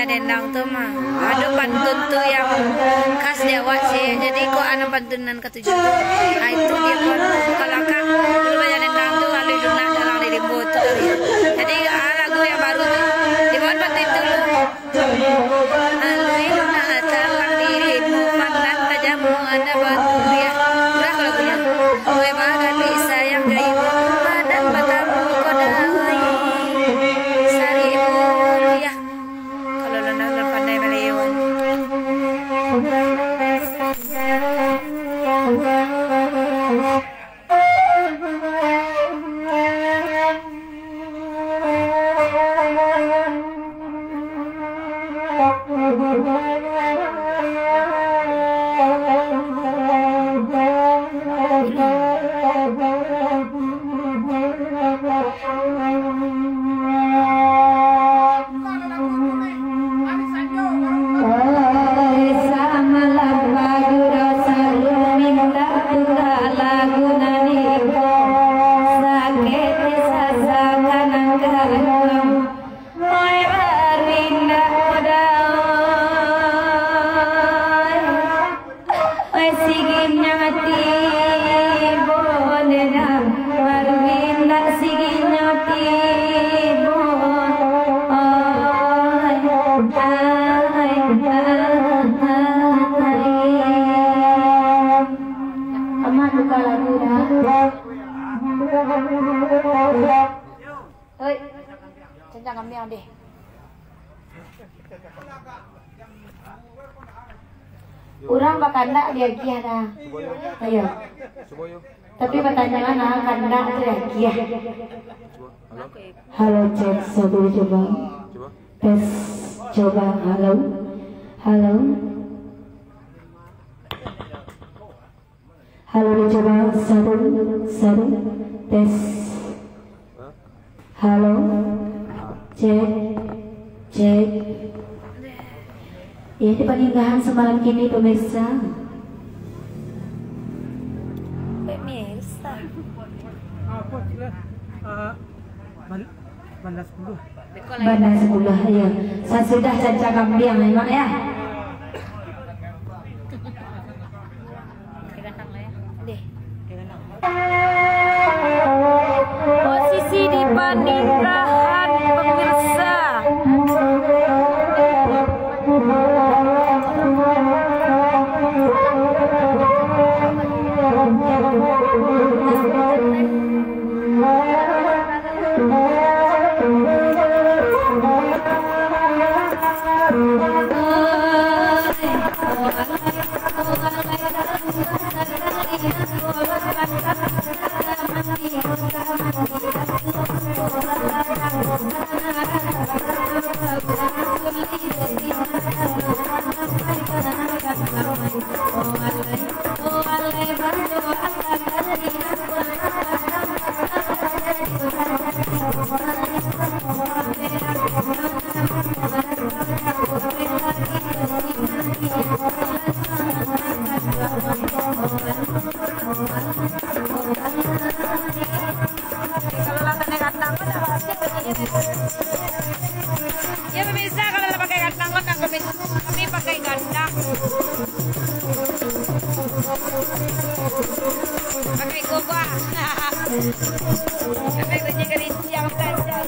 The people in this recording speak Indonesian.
Dendang tuh mah ada pantun tuh yang khas Jawa sih, jadi kok ada pantunan ketujuh tuh. Nah itu dia pun kalau kak dulu banyak dendang tuh lalu lunak dalam di rimbo tuh, jadi lagu yang baru tuh dibuat pantun itu loh. Lalu lunak dalam di rimbo pandan tajamu ada batu ya udah kalau punya gue makan bisa yang gaibu padan matamu kodai sari ya. Pandai melawan. Oi, kencang ambil deh. Urang bakanda dia kia dah. Ayo. Tapi pertanyaan kanda dia kia. Halo cek satu coba. Tes coba halo. Halo. Halo coba satu tes. Halo, cek. Ya, di pernikahan semalam kini pemirsa. Banda 10 ya. Saya sudah caca kambing memang ya. Posisi di pernikahan pemirsa. Ya pemirsa, kalau pakai kandang kami pakai kandang, pakai gobak, pakai kunci kerincian saja.